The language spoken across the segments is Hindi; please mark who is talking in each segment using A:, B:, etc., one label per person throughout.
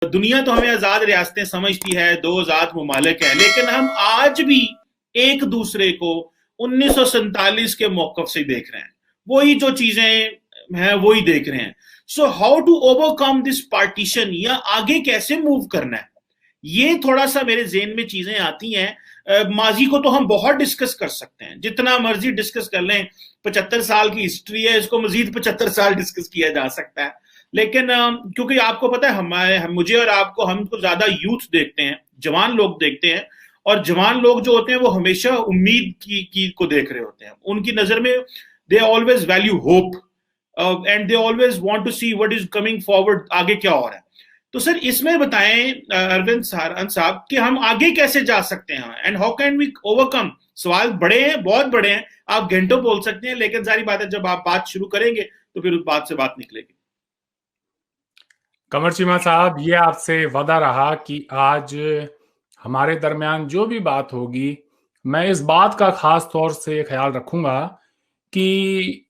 A: दुनिया तो हमें आजाद रियासतें समझती है, दो आजाद मुमालिक है, लेकिन हम आज भी एक दूसरे को 1947 के मौकफ से देख रहे हैं। वही जो चीजें हैं वही देख रहे हैं। So how to overcome this partition, या आगे कैसे मूव करना है, ये थोड़ा सा मेरे जेहन में चीजें आती हैं। माजी को तो हम बहुत डिस्कस कर सकते हैं, जितना मर्जी डिस्कस कर लें। 75 साल की हिस्ट्री है, इसको मजीद 75 साल डिस्कस किया जा सकता है। लेकिन क्योंकि आपको पता है, मुझे और आपको, हम तो ज्यादा यूथ देखते हैं, जवान लोग देखते हैं। और जवान लोग जो होते हैं वो हमेशा उम्मीद की को देख रहे होते हैं। उनकी नजर में they always value hope, and they always want to see what is coming forward, आगे क्या हो रहा है। तो सर इसमें बताएं अरविंद सारन साहब कि हम आगे कैसे जा सकते हैं, and how can we overcome. सवाल बड़े हैं, बहुत बड़े हैं, आप घंटों बोल सकते हैं, लेकिन सारी बात है जब आप बात शुरू करेंगे तो फिर उस बात से बात निकलेगी।
B: कमर चीमा साहब, ये आपसे वादा रहा कि आज हमारे दरमियान जो भी बात होगी, मैं इस बात का खास तौर से ख्याल रखूंगा कि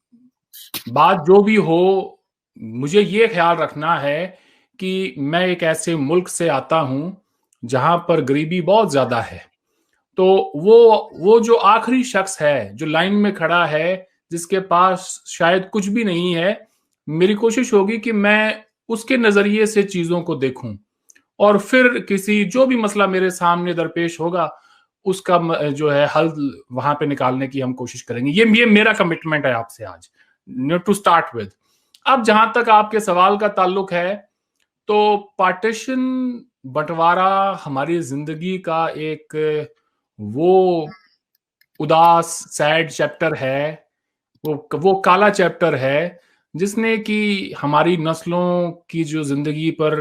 B: बात जो भी हो, मुझे ये ख्याल रखना है कि मैं एक ऐसे मुल्क से आता हूं जहां पर गरीबी बहुत ज्यादा है। तो वो जो आखिरी शख्स है जो लाइन में खड़ा है, जिसके पास शायद कुछ भी नहीं है, मेरी कोशिश होगी कि मैं उसके नजरिए से चीजों को देखूं और फिर किसी जो भी मसला मेरे सामने दरपेश होगा उसका जो है हल वहां पे निकालने की हम कोशिश करेंगे। ये मेरा कमिटमेंट है आपसे आज, टू स्टार्ट विद। अब जहां तक आपके सवाल का ताल्लुक है, तो पार्टीशन, बंटवारा हमारी जिंदगी का एक वो उदास सैड चैप्टर है, वो काला चैप्टर है जिसने कि हमारी नस्लों की जो जिंदगी पर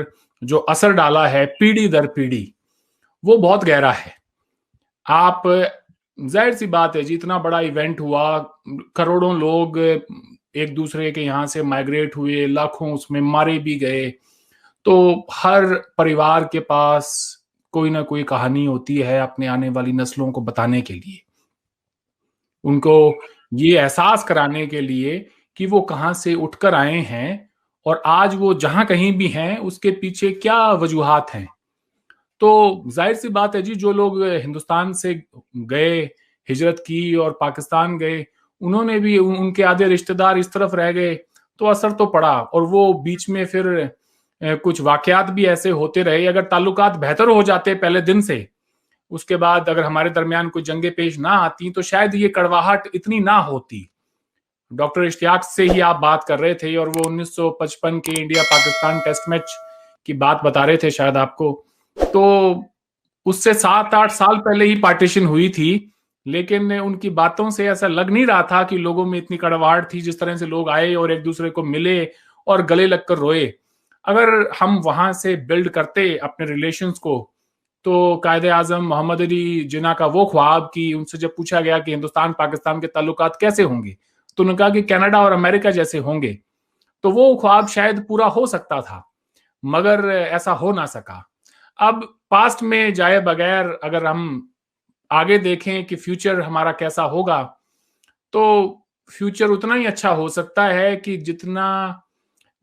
B: जो असर डाला है पीढ़ी दर पीढ़ी, वो बहुत गहरा है। आप, जाहिर सी बात है जी, इतना बड़ा इवेंट हुआ, करोड़ों लोग एक दूसरे के यहाँ से माइग्रेट हुए, लाखों उसमें मारे भी गए। तो हर परिवार के पास कोई ना कोई कहानी होती है अपने आने वाली नस्लों को बताने के लिए, उनको ये एहसास कराने के लिए कि वो कहाँ से उठकर आए हैं और आज वो जहां कहीं भी हैं उसके पीछे क्या वजूहात हैं। तो जाहिर सी बात है जी, जो लोग हिंदुस्तान से गए, हिजरत की और पाकिस्तान गए, उन्होंने भी, उनके आधे रिश्तेदार इस तरफ रह गए, तो असर तो पड़ा। और वो बीच में फिर कुछ वाकयात भी ऐसे होते रहे। अगर ताल्लुकात बेहतर हो जाते पहले दिन से, उसके बाद अगर हमारे दरमियान कोई जंगें पेश ना आती, तो शायद ये कड़वाहट इतनी ना होती। डॉक्टर इश्तियाक से ही आप बात कर रहे थे और वो 1955 के इंडिया पाकिस्तान टेस्ट मैच की बात बता रहे थे शायद आपको। तो उससे 7-8 साल पहले ही पार्टीशन हुई थी, लेकिन उनकी बातों से ऐसा लग नहीं रहा था कि लोगों में इतनी कड़वाहट थी। जिस तरह से लोग आए और एक दूसरे को मिले और गले लगकर रोए, अगर हम वहां से बिल्ड करते अपने रिलेशंस को, तो कायदे आजम मोहम्मद अली जिन्ना का वो ख्वाब कि उनसे जब पूछा गया कि हिंदुस्तान पाकिस्तान के ताल्लुकात कैसे होंगे, तो उन्होंने कहा कि कनाडा और अमेरिका जैसे होंगे। तो वो ख्वाब शायद पूरा हो सकता था, मगर ऐसा हो ना सका। अब पास्ट में जाए बगैर अगर हम आगे देखें कि फ्यूचर हमारा कैसा होगा, तो फ्यूचर उतना ही अच्छा हो सकता है कि जितना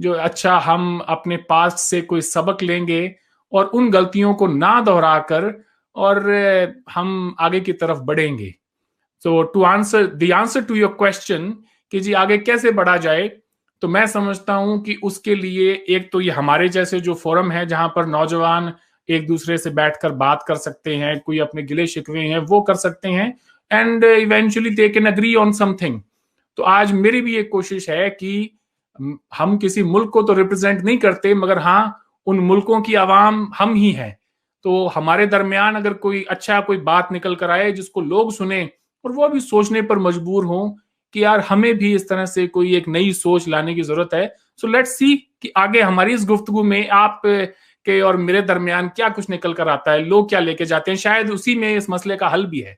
B: जो अच्छा हम अपने पास्ट से कोई सबक लेंगे और उन गलतियों को ना दोहराकर और हम आगे की तरफ बढ़ेंगे। So to answer the answer to your question कि जी आगे कैसे बढ़ा जाए, तो मैं समझता हूं कि उसके लिए एक तो ये हमारे जैसे जो फोरम है जहां पर नौजवान एक दूसरे से बैठकर बात कर सकते हैं, कोई अपने गिले शिकवे हैं वो कर सकते हैं, and eventually they can agree on something. तो आज मेरी भी एक कोशिश है कि हम किसी मुल्क को तो रिप्रेजेंट नहीं करते, मगर हाँ, उन मुल्कों की आवाम हम ही हैं। तो हमारे दरमियान अगर कोई अच्छा कोई बात निकल कर आए जिसको लोग सुने और वो भी सोचने पर मजबूर हो कि यार हमें भी इस तरह से कोई एक नई सोच लाने की जरूरत है। सो लेट्स सी कि आगे हमारी इस गुफ्तगू में आप के और मेरे दरमियान क्या कुछ निकल कर आता है, लोग क्या लेके जाते हैं, शायद उसी में इस मसले का हल भी है।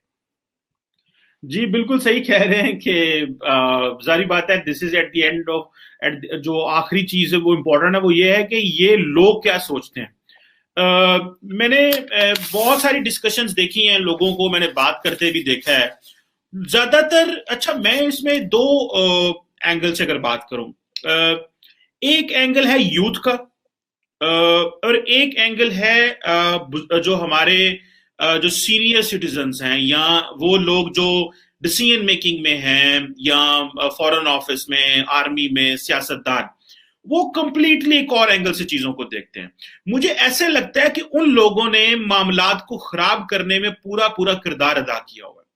A: जी बिल्कुल सही कह रहे हैं कि जारी बात है, this is at the end of, जो आखिरी चीज है वो इम्पोर्टेंट है, वो ये है कि ये लोग क्या सोचते हैं। मैंने बहुत सारी डिस्कशंस देखी हैं, लोगों को मैंने बात करते भी देखा है ज्यादातर। अच्छा, मैं इसमें दो एंगल से अगर बात करूं, एक एंगल है यूथ का, और एक एंगल है जो हमारे जो सीनियर सिटीजन्स हैं या वो लोग जो डिसीजन मेकिंग में हैं या फॉरेन ऑफिस में, आर्मी में, सियासतदान, वो कंप्लीटली एक और एंगल से चीजों को देखते हैं। मुझे ऐसे लगता है कि उन लोगों ने मामलात को खराब करने में पूरा पूरा किरदार अदा किया हुआ है।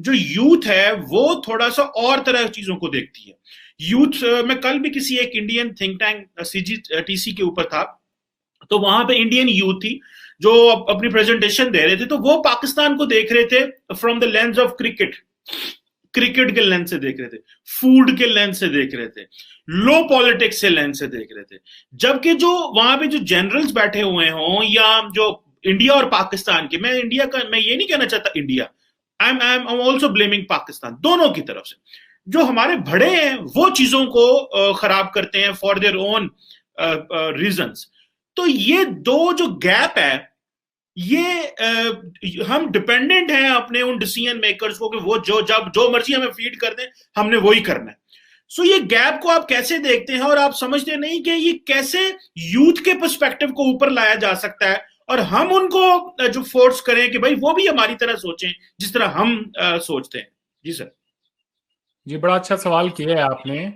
A: जो यूथ है वो थोड़ा सा और तरह की चीजों को देखती है। यूथ, मैं कल भी किसी एक इंडियन थिंक टैंक CGTC के ऊपर था, तो वहां पे इंडियन यूथ थी जो अपनी प्रेजेंटेशन दे रहे थे, तो वो पाकिस्तान को देख रहे थे from the lens of cricket, cricket के लेंस से देख रहे थे, फूड के लेंस से देख रहे थे, लो पॉलिटिक्स से लेंस से देख रहे थे। जबकि जो वहां पे जो जनरल्स बैठे हुए हों या जो इंडिया और पाकिस्तान के, मैं इंडिया का, मैं ये नहीं कहना चाहता India, I am also blaming Pakistan, दोनों की तरफ से जो हमारे बड़े हैं वो चीजों को खराब करते हैं फॉर देयर ओन रीजंस। तो ये दो जो गैप है, ये हम डिपेंडेंट हैं अपने उन डिसीजन मेकर्स को कि वो जो मर्जी हमें फीड कर दें, हमने वही करना है। सो ये गैप को आप कैसे देखते हैं, और आप समझते नहीं कि ये कैसे यूथ के पर्सपेक्टिव को ऊपर लाया जा सकता है और हम उनको जो फोर्स करें कि भाई वो भी हमारी तरह सोचें जिस तरह हम सोचते हैं। जी सर।
B: जी, बड़ा अच्छा सवाल किया है आपने।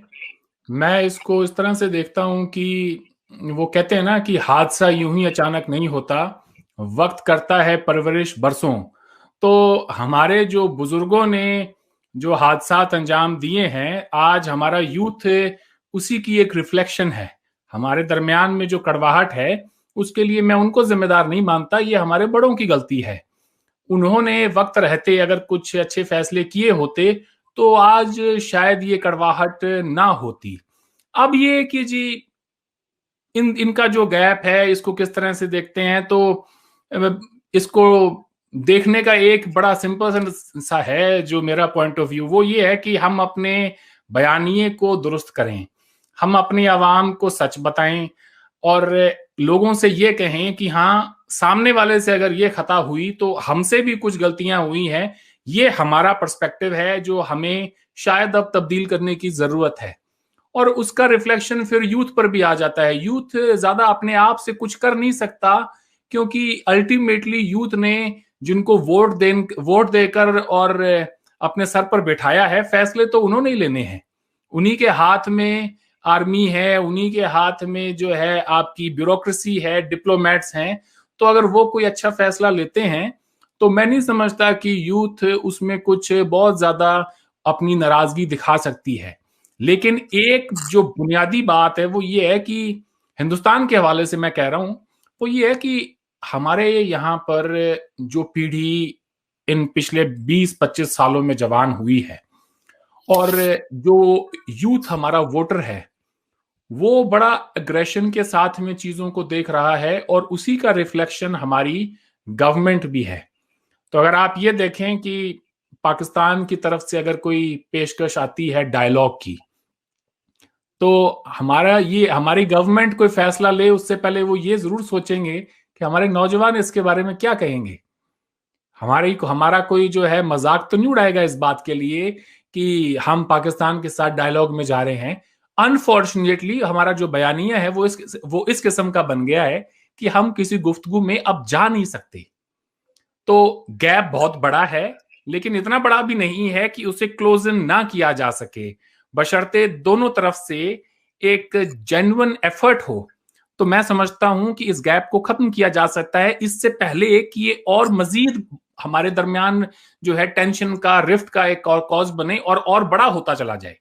B: मैं इसको इस तरह से देखता हूं कि वो कहते हैं ना कि हादसा यूं ही अचानक नहीं होता, वक्त करता है परवरिश बरसों। तो हमारे जो बुजुर्गों ने जो हादसात अंजाम दिए हैं, आज हमारा यूथ उसी की एक रिफ्लेक्शन है। हमारे दरमियान में जो कड़वाहट है, उसके लिए मैं उनको जिम्मेदार नहीं मानता, ये हमारे बड़ों की गलती है। उन्होंने वक्त रहते अगर कुछ अच्छे फैसले किए होते तो आज शायद ये कड़वाहट ना होती। अब ये कि जी इनका जो गैप है, इसको किस तरह से देखते हैं, तो इसको देखने का एक बड़ा सिंपल सा है जो मेरा पॉइंट ऑफ व्यू, वो ये है कि हम अपने बयानिए को दुरुस्त करें, हम अपनी आवाम को सच बताएं और लोगों से ये कहें कि हाँ, सामने वाले से अगर ये खता हुई तो हमसे भी कुछ गलतियां हुई हैं। ये हमारा पर्सपेक्टिव है जो हमें शायद अब तब्दील करने की जरूरत है, और उसका रिफ्लेक्शन फिर यूथ पर भी आ जाता है। यूथ ज्यादा अपने आप से कुछ कर नहीं सकता, क्योंकि अल्टीमेटली यूथ ने जिनको वोट देकर और अपने सर पर बिठाया है, फैसले तो उन्होंने ही लेने हैं। उन्हीं के हाथ में आर्मी है, उन्हीं के हाथ में जो है आपकी ब्यूरोक्रेसी है, डिप्लोमेट्स हैं। तो अगर वो कोई अच्छा फैसला लेते हैं तो मैं नहीं समझता कि यूथ उसमें कुछ बहुत ज्यादा अपनी नाराजगी दिखा सकती है। लेकिन एक जो बुनियादी बात है वो ये है कि हिंदुस्तान के हवाले से मैं कह रहा हूं, वो ये है कि हमारे यहाँ पर जो पीढ़ी इन पिछले 20-25 सालों में जवान हुई है, और जो यूथ हमारा वोटर है, वो बड़ा एग्रेशन के साथ में चीजों को देख रहा है, और उसी का रिफ्लेक्शन हमारी गवर्नमेंट भी है। तो अगर आप ये देखें कि पाकिस्तान की तरफ से अगर कोई पेशकश आती है डायलॉग की, तो हमारी गवर्नमेंट कोई फैसला ले उससे पहले वो ये जरूर सोचेंगे कि हमारे नौजवान इसके बारे में क्या कहेंगे। हमारा कोई जो है मजाक तो नहीं उड़ाएगा इस बात के लिए कि हम पाकिस्तान के साथ डायलॉग में जा रहे हैं। अनफॉर्चुनेटली हमारा जो बयानिया है वो इस किस्म का बन गया है कि हम किसी गुफ्तगू में अब जा नहीं सकते। तो गैप बहुत बड़ा है, लेकिन इतना बड़ा भी नहीं है कि उसे क्लोज इन ना किया जा सके, बशर्ते दोनों तरफ से एक जेन्युइन एफर्ट हो। तो मैं समझता हूं कि इस गैप को खत्म किया जा सकता है, इससे पहले कि ये और मजीद हमारे दरमियान जो है टेंशन का, रिफ्ट का एक और कॉज बने और बड़ा होता चला जाए।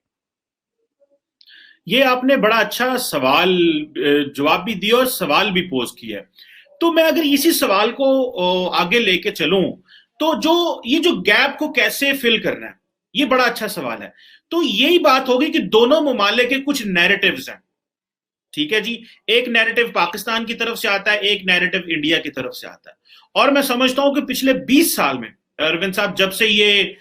A: ये आपने बड़ा अच्छा सवाल जवाब भी दिया और सवाल भी पोज किया। तो मैं अगर इसी सवाल को आगे लेके चलूं, तो ये जो गैप को कैसे फिल करना है, ये बड़ा अच्छा सवाल है। तो यही बात होगी कि दोनों ममालिक के कुछ नैरेटिव्स हैं, ठीक है जी। एक नैरेटिव पाकिस्तान की तरफ से आता है, एक नैरेटिव इंडिया की तरफ से आता है। और मैं समझता हूं कि पिछले 20 साल में अरविंद साहब, जब से ये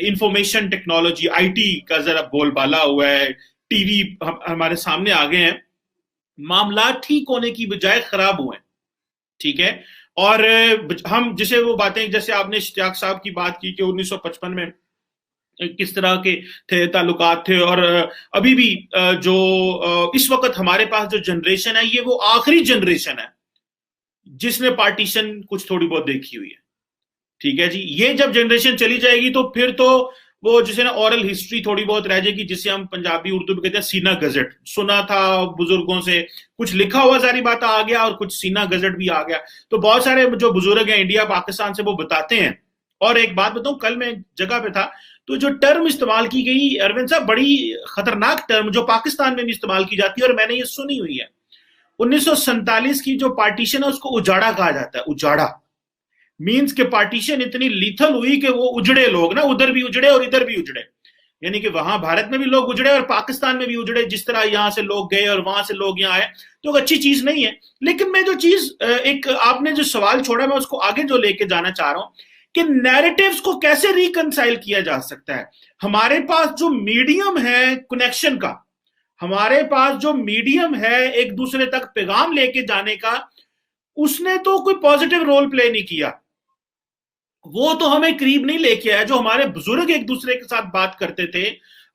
A: इंफॉर्मेशन टेक्नोलॉजी, आईटी का जरा बोलबाला हुआ है, टीवी हमारे सामने आ गए हैं, मामला ठीक होने की बजाय खराब हुए हैं, ठीक है। और हम जिसे वो बातें, जैसे आपने इश्तियाक साहब की बात की कि 1955 में किस तरह के थे ताल्लुकात थे। और अभी भी जो इस वक्त हमारे पास जो जनरेशन है, ये वो आखिरी जनरेशन है जिसने पार्टीशन कुछ थोड़ी बहुत देखी हुई है। ठीक है जी, ये जब जनरेशन चली जाएगी तो फिर तो वो जिसे ना ओरल हिस्ट्री थोड़ी बहुत रह जाएगी, जिसे हम पंजाबी उर्दू में कहते हैं सीना गजट। सुना था बुजुर्गों से, कुछ लिखा हुआ सारी बात आ गया और कुछ सीना गजट भी आ गया। तो बहुत सारे जो बुजुर्ग हैं इंडिया पाकिस्तान से, वो बताते हैं। और एक बात बताऊं, कल मैं जगह पे था तो जो टर्म इस्तेमाल की गई अरविंद साहब, बड़ी खतरनाक टर्म जो पाकिस्तान में भी इस्तेमाल की जाती है और मैंने ये सुनी हुई है। 1947 की जो पार्टीशन है उसको उजाड़ा कहा जाता है। उजाड़ा मींस के पार्टीशन इतनी लीथल हुई कि वो उजड़े लोग ना, उधर भी उजड़े और इधर भी उजड़े। यानी कि वहां भारत में भी लोग उजड़े और पाकिस्तान में भी उजड़े, जिस तरह यहां से लोग गए और वहां से लोग यहाँ आए। तो अच्छी चीज नहीं है। लेकिन मैं जो चीज, एक आपने जो सवाल छोड़ा, मैं उसको आगे जो लेके जाना चाह रहा हूं कि नैरेटिव्स को कैसे रिकंसाइल किया जा सकता है। हमारे पास जो मीडियम है कनेक्शन का, हमारे पास जो मीडियम है एक दूसरे तक पैगाम लेके जाने का, उसने तो कोई पॉजिटिव रोल प्ले नहीं किया। वो तो हमें करीब नहीं लेके आया। जो हमारे बुजुर्ग एक दूसरे के साथ बात करते थे,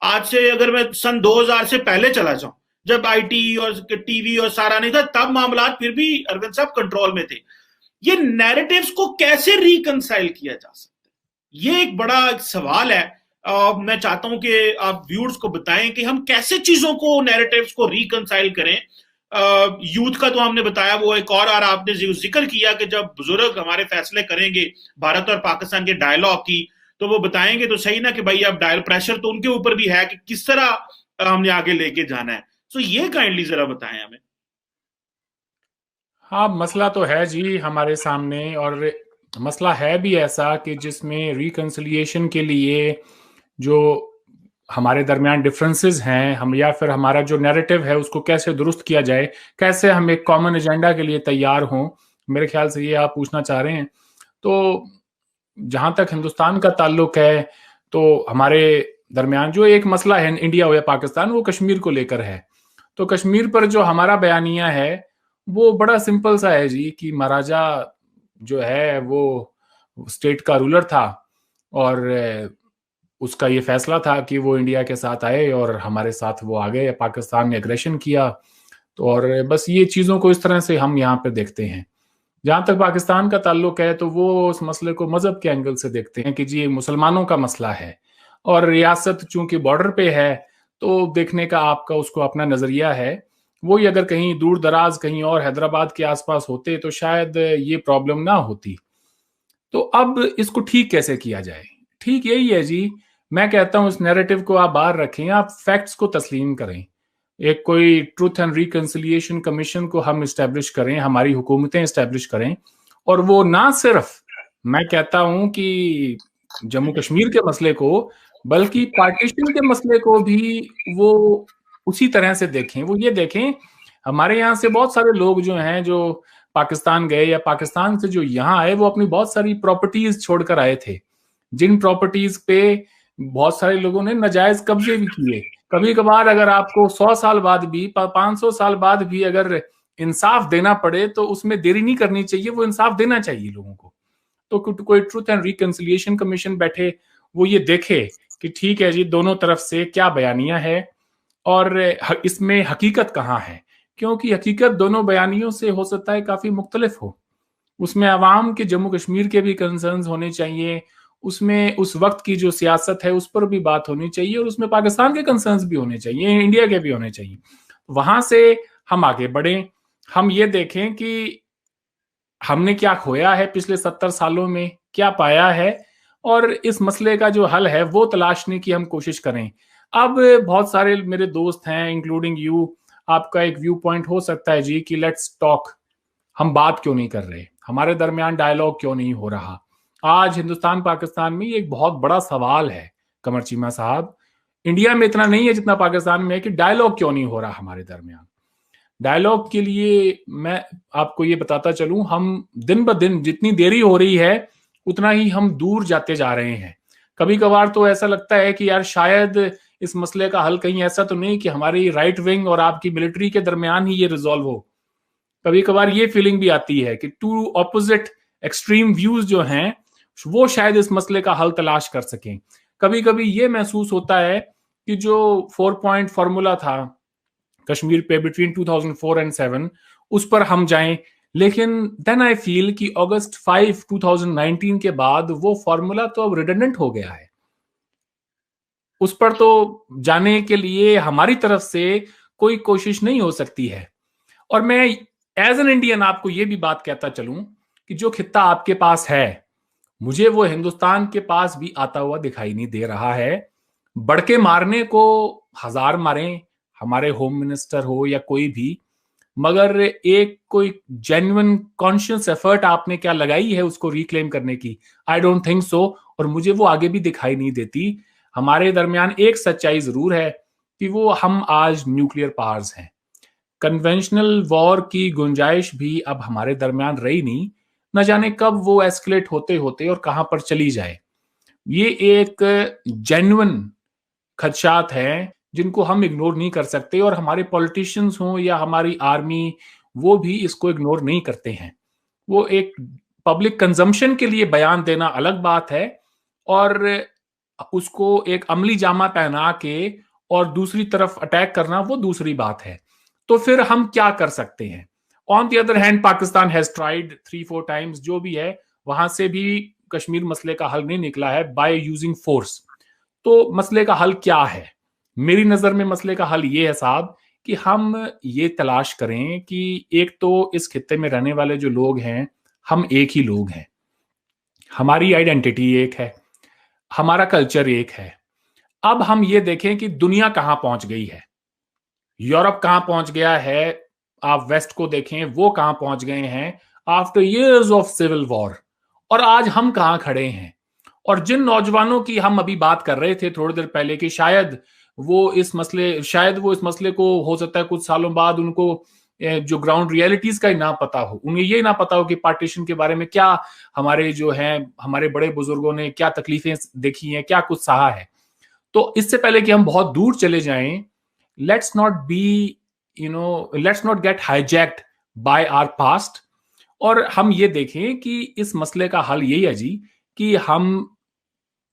A: आज से अगर मैं सन 2000 से पहले चला जाऊं, जब आईटी और टीवी और सारा नहीं था, तब मामला फिर भी अरविंद साहब कंट्रोल में थे। ये नैरेटिव्स को कैसे रिकंसाइल किया जा सकता है, ये एक बड़ा सवाल है। मैं चाहता हूं कि आप व्यूअर्स को बताएं कि हम कैसे चीजों को, नैरेटिव्स को रिकंसाइल करें। यूथ का तो हमने बताया, वो एक और आपने जिक्र किया कि जब बुजुर्ग हमारे फैसले करेंगे भारत और पाकिस्तान के डायलॉग की, तो वो बताएंगे तो सही ना कि भाई अब डायल प्रेशर तो उनके ऊपर भी है कि किस तरह हमने आगे लेके जाना है। तो ये काइंडली जरा बताएं हमें।
B: हाँ, मसला तो है जी हमारे सामने, और मसला है भी ऐसा कि जिसमें रिकंसिलिएशन के लिए जो हमारे दरमियान डिफरेंसेस हैं, हम या फिर हमारा जो नैरेटिव है उसको कैसे दुरुस्त किया जाए, कैसे हम एक कॉमन एजेंडा के लिए तैयार हों, मेरे ख्याल से ये आप पूछना चाह रहे हैं। तो जहां तक हिंदुस्तान का ताल्लुक है, तो हमारे दरमियान जो एक मसला है इंडिया हो या पाकिस्तान, वो कश्मीर को लेकर है। तो कश्मीर पर जो हमारा बयानिया है वो बड़ा सिंपल सा है जी, कि महाराजा जो है वो स्टेट का रूलर था और उसका ये फैसला था कि वो इंडिया के साथ आए और हमारे साथ वो आ गए, पाकिस्तान ने एग्रेशन किया। तो और बस ये चीज़ों को इस तरह से हम यहाँ पे देखते हैं। जहां तक पाकिस्तान का ताल्लुक है तो वो उस मसले को मजहब के एंगल से देखते हैं कि जी ये मुसलमानों का मसला है, और रियासत चूंकि बॉर्डर पे है तो देखने का आपका उसको अपना नजरिया है। वही अगर कहीं दूर दराज कहीं और हैदराबाद के आसपास होते तो शायद ये प्रॉब्लम ना होती। तो अब इसको ठीक कैसे किया जाए? ठीक यही है जी, मैं कहता हूं इस नैरेटिव को आप बाहर रखें, आप फैक्ट्स को तस्लीम करें। एक कोई ट्रूथ एंड रिकंसिलिएशन कमीशन को हम इस्टेब्लिश करें, हमारी हुकूमतें इस्टेब्लिश करें, और वो ना सिर्फ मैं कहता हूं कि जम्मू कश्मीर के मसले को, बल्कि पार्टीशन के मसले को भी वो उसी तरह से देखें। वो ये देखें, हमारे यहाँ से बहुत सारे लोग जो हैं जो पाकिस्तान गए या पाकिस्तान से जो यहाँ आए, वो अपनी बहुत सारी प्रॉपर्टीज छोड़कर आए थे, जिन प्रॉपर्टीज पे बहुत सारे लोगों ने नाजायज कब्जे भी किए। कभी कभार अगर आपको 100 साल बाद भी 500 साल बाद भी अगर इंसाफ देना पड़े तो उसमें देरी नहीं करनी चाहिए, वो इंसाफ देना चाहिए लोगों को। तो कोई ट्रूथ एंड रिकंसिलिएशन कमीशन बैठे, वो ये देखे कि ठीक है जी दोनों तरफ से क्या बयानियां है और इसमें हकीकत कहाँ है, क्योंकि हकीकत दोनों बयानियों से हो सकता है काफी मुख्तलिफ हो। उसमें अवाम के जम्मू कश्मीर के भी कंसर्न्स होने चाहिए, उसमें उस वक्त की जो सियासत है उस पर भी बात होनी चाहिए, और उसमें पाकिस्तान के कंसर्न्स भी होने चाहिए, इंडिया के भी होने चाहिए। वहां से हम आगे बढ़ें, हम ये देखें कि हमने क्या खोया है पिछले 70 सालों में, क्या पाया है, और इस मसले का जो हल है वो तलाशने की हम कोशिश करें। अब बहुत सारे मेरे दोस्त हैं इंक्लूडिंग यू, आपका एक व्यू पॉइंट हो सकता है जी कि लेट्स टॉक, हम बात क्यों नहीं कर रहे, हमारे दरमियान डायलॉग क्यों नहीं हो रहा। आज हिंदुस्तान पाकिस्तान में एक बहुत बड़ा सवाल है कमर चीमा साहब, इंडिया में इतना नहीं है जितना पाकिस्तान में है, कि डायलॉग क्यों नहीं हो रहा हमारे दरमियान। डायलॉग के लिए मैं आपको ये बताता चलूं, हम दिन ब दिन जितनी देरी हो रही है उतना ही हम दूर जाते जा रहे हैं। कभी कभार तो ऐसा लगता है कि यार शायद इस मसले का हल कहीं ऐसा तो नहीं कि हमारी राइट विंग और आपकी मिलिट्री के दरमियान ही ये रिजॉल्व हो। कभी कभार ये फीलिंग भी आती है कि टू ऑपोजिट एक्सट्रीम व्यूज जो हैं वो शायद इस मसले का हल तलाश कर सकें। कभी कभी ये महसूस होता है कि जो 4 पॉइंट फॉर्मूला था कश्मीर पे बिटवीन 2004 एंड 7, उस पर हम जाएं, लेकिन देन आई फील कि अगस्त 5 2019 के बाद वो फॉर्मूला तो अब रिडंडेंट हो गया है। उस पर तो जाने के लिए हमारी तरफ से कोई कोशिश नहीं हो सकती है। और मैं एज एन इंडियन आपको ये भी बात कहता चलूं कि जो खित्ता आपके पास है, मुझे वो हिंदुस्तान के पास भी आता हुआ दिखाई नहीं दे रहा है। बड़के मारने को 1000 मारें, हमारे होम मिनिस्टर हो या कोई भी, मगर एक कोई जेन्युइन कॉन्शियस एफर्ट आपने क्या लगाई है उसको रिक्लेम करने की? I don't think so. और मुझे वो आगे भी दिखाई नहीं देती। हमारे दरमियान एक सच्चाई जरूर है कि वो हम आज न्यूक्लियर पावर्स हैं। कन्वेंशनल वॉर की गुंजाइश भी अब हमारे दरमियान रही नहीं। न जाने कब वो एस्केलेट होते होते और कहां पर चली जाए। ये एक जेन्युइन खदशात हैं जिनको हम इग्नोर नहीं कर सकते, और हमारे पॉलिटिशियंस हों या हमारी आर्मी, वो भी इसको इग्नोर नहीं करते हैं। वो एक पब्लिक कंजम्पशन के लिए बयान देना अलग बात है, और उसको एक अमली जामा पहना के और दूसरी तरफ अटैक करना वो दूसरी बात है। तो फिर हम क्या कर सकते हैं? On the other hand Pakistan has tried 3-4 times, जो भी है, वहां से भी कश्मीर मसले का हल नहीं निकला है बाय यूजिंग फोर्स। तो मसले का हल क्या है? मेरी नजर में मसले का हल ये है साहब कि हम ये तलाश करें कि एक तो इस खित्ते में रहने वाले जो लोग हैं, हम एक ही लोग हैं, हमारी आइडेंटिटी एक है, हमारा कल्चर एक है। अब हम ये देखें कि दुनिया कहां पहुंच गई है, यूरोप कहां पहुंच गया है, आप वेस्ट को देखें वो कहां पहुंच गए हैं after years of civil war, और आज हम कहां खड़े हैं। और जिन नौजवानों की हम अभी बात कर रहे थे थोड़ी देर पहले कि शायद वो इस मसले को हो सकता है कुछ सालों बाद उनको जो ग्राउंड रियलिटीज का ही ना पता हो, उन्हें ये ना पता हो कि पार्टीशन के बारे में क्या हमारे जो हैं हमारे बड़े बुजुर्गों ने क्या तकलीफें देखी हैं, क्या कुछ सहा है। तो इससे पहले कि हम बहुत दूर चले जाएं, let's not be let's not get hijacked by our past. और हम ये देखें कि इस मसले का हल यही है जी कि हम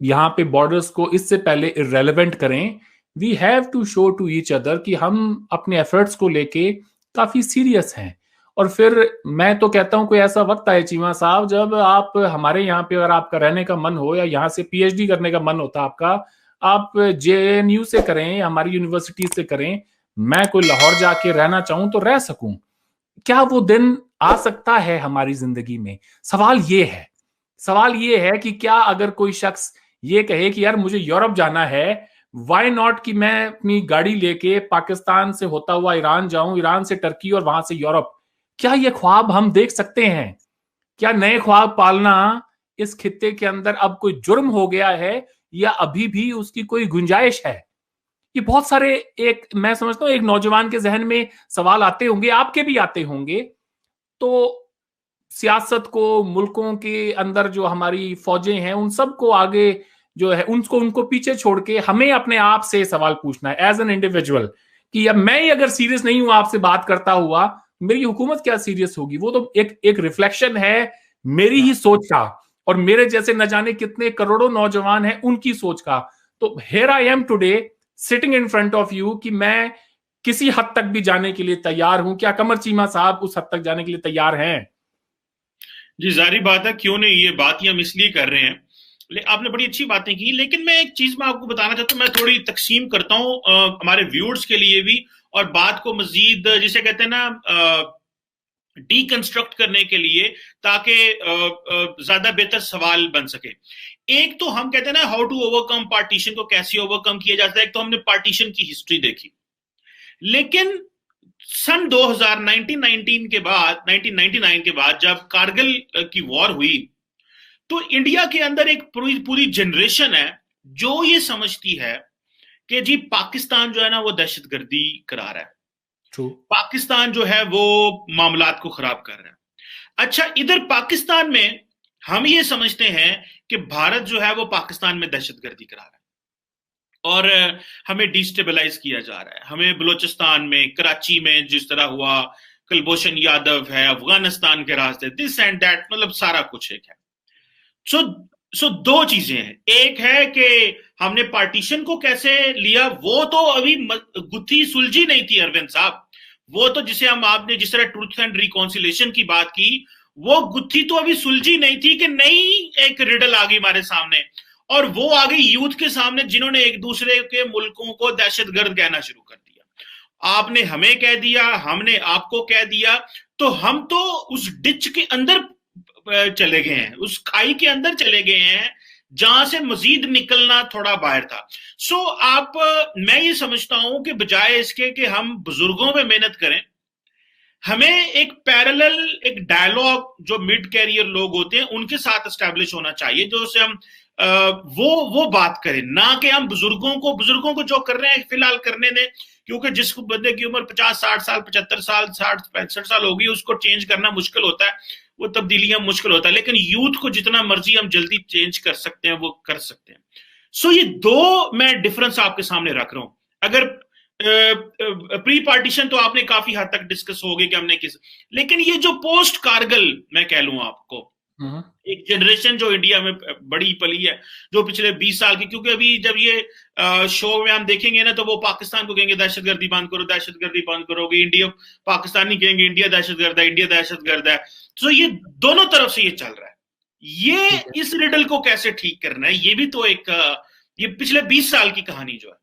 B: यहां पे बॉर्डर्स को इससे पहले इररेलेवेंट करें। We have to show to each other कि हम अपने एफर्ट्स को लेके काफी सीरियस हैं। और फिर मैं तो कहता हूं कोई ऐसा वक्त आए चीमा साहब जब आप हमारे यहाँ पे अगर आपका रहने का मन हो या यहाँ से पीएचडी करने का मन होता आपका, आप जेएनयू से करें, हमारी यूनिवर्सिटी से करें, मैं कोई लाहौर जाके रहना चाहूं तो रह सकूं। क्या वो दिन आ सकता है हमारी जिंदगी में? सवाल ये है कि क्या अगर कोई शख्स ये कहे कि यार मुझे यूरोप जाना है, वाई नॉट कि मैं अपनी गाड़ी लेके पाकिस्तान से होता हुआ ईरान जाऊं, ईरान से टर्की और वहां से यूरोप। क्या ये ख्वाब हम देख सकते हैं? क्या नए ख्वाब पालना इस खित्ते के अंदर अब कोई जुर्म हो गया है या अभी भी उसकी कोई गुंजाइश है? ये बहुत सारे, एक मैं समझता हूं एक नौजवान के जहन में सवाल आते होंगे, आपके भी आते होंगे। तो सियासत को, मुल्कों के अंदर जो हमारी फौजें हैं, उन सबको आगे जो है उनको पीछे छोड़ के हमें अपने आप से सवाल पूछना है एज एन इंडिविजुअल कि अब मैं ही अगर सीरियस नहीं हूं आपसे बात करता हुआ, मेरी हुकूमत क्या सीरियस होगी? वो तो एक रिफ्लेक्शन है मेरी ही सोच का, और मेरे जैसे न जाने कितने करोड़ों नौजवान हैं उनकी सोच का। तो here I am today sitting in front of you कि मैं किसी हद तक भी जाने के लिए तैयार हूं। क्या कमर चीमा साहब उस हद तक जाने के लिए तैयार हैं?
A: जी जारी बात है, क्यों नहीं, ये बात ही हम इसलिए कर रहे हैं। आपने बड़ी अच्छी बातें की, लेकिन मैं एक चीज मैं आपको बताना चाहता हूँ, मैं थोड़ी तकसीम करता हूँ हमारे व्यूअर्स के लिए भी, और बात को मजीद जिसे कहते हैं ना डीकंस्ट्रक्ट करने के लिए, ताकि ज्यादा बेहतर सवाल बन सके। एक तो हम कहते हैं ना हाउ टू ओवरकम पार्टीशन, को कैसे ओवरकम किया जाता है। एक तो हमने पार्टीशन की हिस्ट्री देखी, लेकिन सन 2000 1919 के बाद 1999 के बाद जब कारगिल की वॉर हुई, तो इंडिया के अंदर एक पूरी जनरेशन है जो ये समझती है कि जी पाकिस्तान जो है ना वो दहशतगर्दी करा रहा है, पाकिस्तान जो है वो मामलात को खराब कर रहा है। अच्छा, इधर पाकिस्तान में हम ये समझते हैं कि भारत जो है वो पाकिस्तान में दहशतगर्दी करा रहा है और हमें डिस्टेबलाइज किया जा रहा है। हमें बलूचिस्तान में, कराची में जिस तरह हुआ, कुलभूषण यादव है, अफगानिस्तान के रास्ते, दिस एंड दैट, मतलब सारा कुछ एक है। सो सो दो चीजें हैं, एक है कि हमने पार्टीशन को कैसे लिया, वो तो अभी गुत्थी सुलझी नहीं थी अरविंद साहब। वो तो जिसे हम आपने जिस तरह ट्रूथ एंड रिकॉन्सिलेशन की बात की, वो गुत्थी तो अभी सुलझी नहीं थी कि नई एक रिडल आ गई हमारे सामने, और वो आ गई यूथ के सामने जिन्होंने एक दूसरे के मुल्कों को दहशतगर्द कहना शुरू कर दिया। आपने हमें कह दिया, हमने आपको कह दिया, तो हम तो उस डिच के अंदर चले गए हैं, उस खाई के अंदर चले गए हैं जहां से मजीद निकलना थोड़ा बाहर था। आप मैं ये समझता हूं कि बजाय इसके कि हम बुजुर्गों पे मेहनत करें, हमें एक पैरेलल एक डायलॉग जो मिड कैरियर लोग होते हैं उनके साथ एस्टेब्लिश होना चाहिए, जो से हम वो बात करें, ना कि हम बुजुर्गों को जो कर रहे हैं फिलहाल करने दें, क्योंकि जिस बंदे की उम्र 50-60 साल 75 साल 60-65 साल होगी उसको चेंज करना मुश्किल होता है, वो तब्दीलियां मुश्किल होता है, लेकिन यूथ को जितना मर्जी हम जल्दी चेंज कर सकते हैं वो कर सकते हैं। ये दो मैं डिफरेंस आपके सामने रख रहा हूं। अगर प्री पार्टीशन तो आपने काफी हद तक डिस्कस हो गए कि हमने किस, लेकिन ये जो पोस्ट कारगिल मैं कह लूं आपको, एक जनरेशन जो इंडिया में बड़ी पली है, जो पिछले 20 साल की, क्योंकि अभी जब ये शो में हम देखेंगे ना तो वो पाकिस्तान को कहेंगे दहशतगर्दी बंद करो, दहशतगर्दी बंद करोगे, इंडिया पाकिस्तानी कहेंगे इंडिया दहशतगर्द है, इंडिया दहशतगर्द है। तो ये दोनों तरफ से ये चल रहा है, ये इस रिडल को कैसे ठीक करना है, ये भी तो एक ये पिछले 20 साल की कहानी जो है।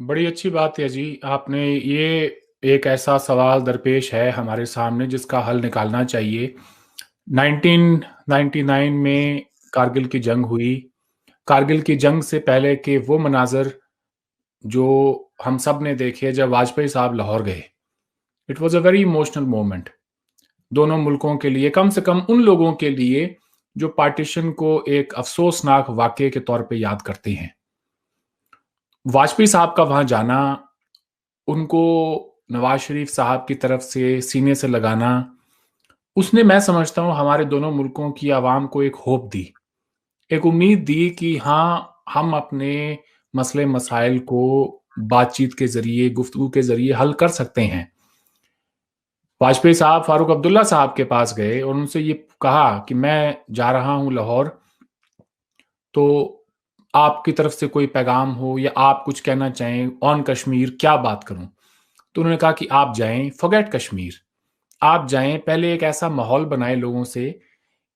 B: बड़ी अच्छी बात है जी, आपने ये एक ऐसा सवाल दरपेश है हमारे सामने जिसका हल निकालना चाहिए। 1999 में कारगिल की जंग हुई। कारगिल की जंग से पहले के वो मनाजर जो हम सब ने देखे जब वाजपेयी साहब लाहौर गए, it was a very emotional moment दोनों मुल्कों के लिए, कम से कम उन लोगों के लिए जो पार्टीशन को एक अफसोसनाक वाक़ये के तौर पे याद करते हैं। वाजपेयी साहब का वहां जाना, उनको नवाज शरीफ साहब की तरफ से सीने से लगाना, उसने मैं समझता हूं हमारे दोनों मुल्कों की आवाम को एक होप दी, एक उम्मीद दी कि हाँ, हम अपने मसले मसाइल को बातचीत के जरिए, गुफ्तगू के जरिए हल कर सकते हैं। वाजपेयी साहब फारूक अब्दुल्ला साहब के पास गए और उनसे ये कहा कि मैं जा रहा हूं लाहौर, तो आपकी तरफ से कोई पैगाम हो या आप कुछ कहना चाहें ऑन कश्मीर, क्या बात करूं। तो उन्होंने कहा कि आप जाएं, फॉरगेट कश्मीर, आप जाएं, पहले एक ऐसा माहौल बनाए लोगों से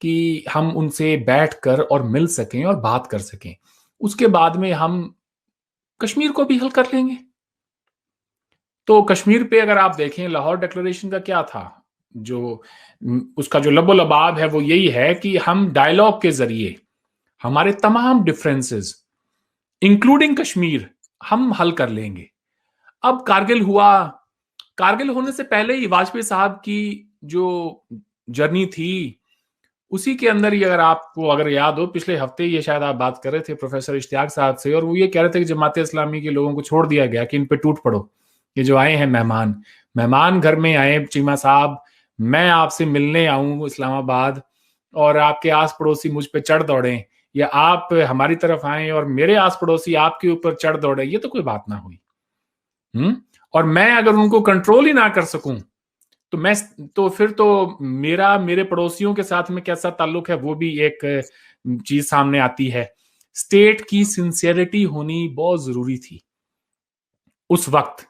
B: कि हम उनसे बैठकर और मिल सकें और बात कर सकें, उसके बाद में हम कश्मीर को भी हल कर लेंगे। तो कश्मीर पे अगर आप देखें, लाहौर डिक्लेरेशन का क्या था, जो उसका जो लबो लबाब है वो यही है कि हम डायलॉग के जरिए हमारे तमाम डिफरेंसेस इंक्लूडिंग कश्मीर हम हल कर लेंगे। अब कारगिल हुआ, कारगिल होने से पहले ही वाजपेयी साहब की जो जर्नी थी उसी के अंदर ही, अगर आपको अगर याद हो, पिछले हफ्ते ये शायद आप बात कर रहे थे प्रोफेसर इश्तियाक साहब से, और वो ये कह रहे थे कि जमात इस्लामी के लोगों को छोड़ दिया गया कि इन पे टूट पड़ो, ये जो आए हैं मेहमान, मेहमान घर में आए, चीमा साहब मैं आपसे मिलने आऊं इस्लामाबाद और आपके आस पड़ोसी मुझ पे चढ़ दौड़े, या आप हमारी तरफ आए और मेरे आस पड़ोसी आपके ऊपर चढ़ दौड़े, ये तो कोई बात ना हुई। और मैं अगर उनको कंट्रोल ही ना कर सकूं तो मैं तो फिर तो मेरा मेरे पड़ोसियों के साथ में कैसा ताल्लुक है वो भी एक चीज सामने आती है। स्टेट की सिंसियरिटी होनी बहुत जरूरी थी उस वक्त,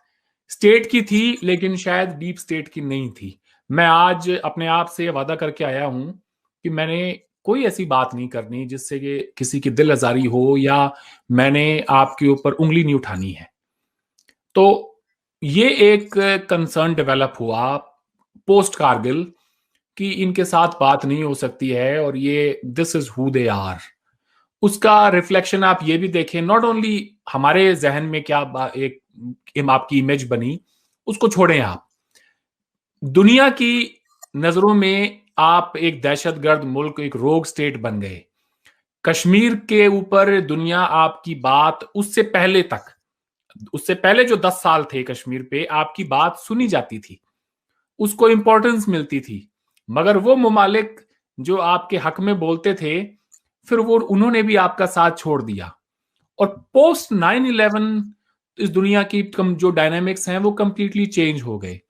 B: स्टेट की थी लेकिन शायद डीप स्टेट की नहीं थी। मैं आज अपने आप से वादा करके आया हूं कि मैंने कोई ऐसी बात नहीं करनी जिससे कि किसी की दिल आजारी हो या मैंने आपके ऊपर उंगली नहीं उठानी है। तो ये एक कंसर्न डेवलप हुआ पोस्ट कारगिल कि इनके साथ बात नहीं हो सकती है और ये this is who they are. उसका रिफ्लेक्शन आप ये भी देखें, नॉट ओनली हमारे जहन में क्या एक आपकी इमेज बनी, उसको छोड़ें, आप दुनिया की नजरों में आप एक दहशतगर्द मुल्क, एक रोग स्टेट बन गए। कश्मीर के ऊपर दुनिया आपकी बात उससे पहले तक, उससे पहले जो 10 साल थे कश्मीर पे आपकी बात सुनी जाती थी, उसको इंपॉर्टेंस मिलती थी, मगर वो ममालिक जो आपके हक में बोलते थे फिर वो उन्होंने भी आपका साथ छोड़ दिया। और पोस्ट 9/11 इस दुनिया की जो डायनामिक्स हैं वो कंप्लीटली चेंज हो गए।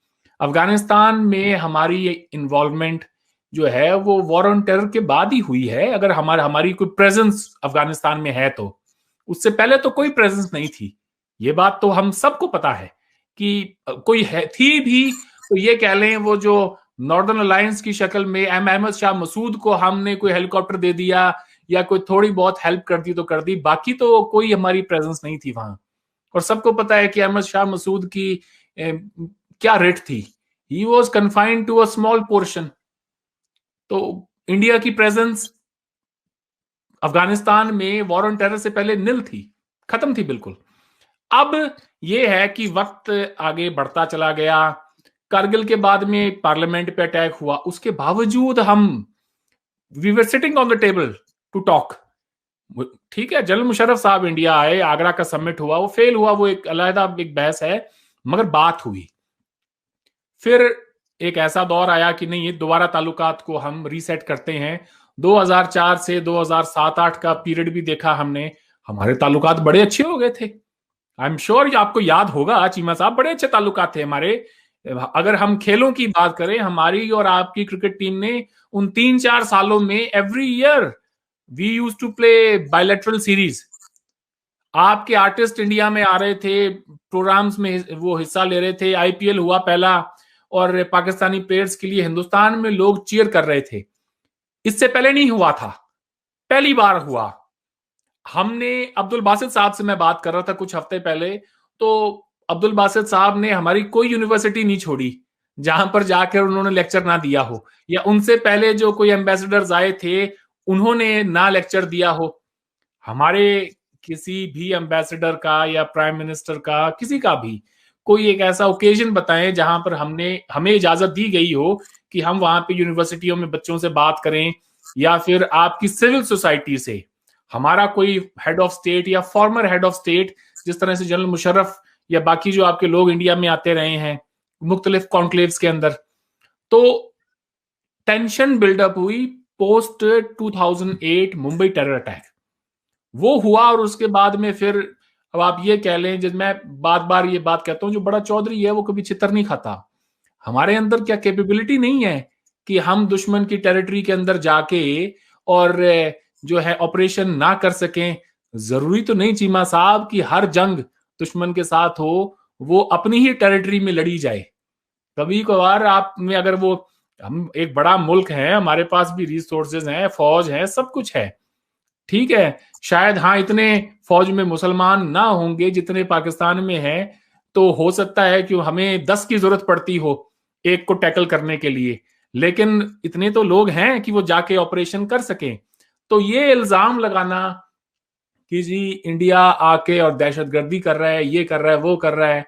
B: अफगानिस्तान में हमारी इन्वॉल्वमेंट जो है वो वॉर ऑन टेरर के बाद ही हुई है, अगर हमारी कोई प्रेजेंस अफगानिस्तान में है तो। उससे पहले तो कोई प्रेजेंस नहीं थी, ये बात तो हम सबको पता है कि कोई है थी भी तो ये कह लें वो जो नॉर्दर्न अलायंस की शक्ल में अहमद शाह मसूद को हमने कोई हेलीकॉप्टर दे दिया या कोई थोड़ी बहुत हेल्प कर दी तो कर दी, बाकी तो कोई हमारी प्रेजेंस नहीं थी वहां। और सबको पता है कि अहमद शाह मसूद की क्या रेट थी, he was confined to a small portion. तो इंडिया की प्रेजेंस अफगानिस्तान में वॉर ऑन टेरर से पहले निल थी, खत्म थी बिल्कुल। अब यह है कि वक्त आगे बढ़ता चला गया, कारगिल के बाद में पार्लियामेंट पे अटैक हुआ, उसके बावजूद हम we were sitting on the table to talk. ठीक है, जनरल मुशर्रफ साहब इंडिया आए, आगरा का समिट हुआ, वो फेल हुआ, वो एक अलग एक बहस है, मगर बात हुई। फिर एक ऐसा दौर आया कि नहीं, ये दोबारा ताल्लुकात को हम रीसेट करते हैं। 2004 से 2007-8 का पीरियड भी देखा हमने, हमारे ताल्लुकात बड़े अच्छे हो गए थे। आई एम श्योर आपको याद होगा चीमा साहब, बड़े अच्छे ताल्लुकात थे हमारे। अगर हम खेलों की बात करें, हमारी और आपकी क्रिकेट टीम ने उन 3-4 सालों में every year we use to play bilateral series. आपके आर्टिस्ट इंडिया में आ रहे थे, प्रोग्राम्स में वो हिस्सा ले रहे थे, आईपीएल हुआ पहला, और पाकिस्तानी प्लेयर्स के लिए हिंदुस्तान में लोग चीयर कर रहे थे। इससे पहले नहीं हुआ था, पहली बार हुआ। हमने अब्दुल बासित साहब से मैं बात कर रहा था कुछ हफ्ते पहले, तो अब्दुल बासित साहब ने हमारी कोई यूनिवर्सिटी नहीं छोड़ी जहां पर जाकर उन्होंने लेक्चर ना दिया हो, या उनसे पहले जो कोई एम्बेसडर्स आए थे उन्होंने ना लेक्चर दिया हो। हमारे किसी भी एम्बेसडर का या प्राइम मिनिस्टर का, किसी का भी कोई एक ऐसा ओकेजन बताएं जहां पर हमें इजाजत दी गई हो कि हम वहां पे यूनिवर्सिटियों में बच्चों से बात करें, या फिर आपकी सिविल सोसाइटी से। हमारा कोई हेड ऑफ स्टेट या फॉर्मर हेड ऑफ स्टेट, जिस तरह से जनरल मुशर्रफ या बाकी जो आपके लोग इंडिया में आते रहे हैं मुख्तलिफ कॉन्क्लेव्स के अंदर, तो टेंशन बिल्डअप हुई पोस्ट 2008 मुंबई टेरर अटैक, वो हुआ। और उसके बाद में फिर अब आप ये कह लें, जब मैं बार बार ये बात कहता हूं, जो बड़ा चौधरी है वो कभी छितर नहीं खाता। हमारे अंदर क्या कैपेबिलिटी नहीं है कि हम दुश्मन की टेरिटरी के अंदर जाके और जो है ऑपरेशन ना कर सकें। जरूरी तो नहीं चीमा साहब कि हर जंग दुश्मन के साथ हो, वो अपनी ही टेरिटरी में लड़ी जाए। कभी कभार आप में अगर वो, हम एक बड़ा मुल्क है, हमारे पास भी रिसोर्सेज हैं, फौज है, सब कुछ है, ठीक है, शायद हाँ इतने फौज में मुसलमान ना होंगे जितने पाकिस्तान में हैं, तो हो सकता है कि हमें 10 की जरूरत पड़ती हो एक को टैकल करने के लिए, लेकिन इतने तो लोग हैं कि वो जाके ऑपरेशन कर सकें। तो ये इल्जाम लगाना कि जी इंडिया आके और दहशतगर्दी कर रहा है, ये कर रहा है, वो कर रहा है,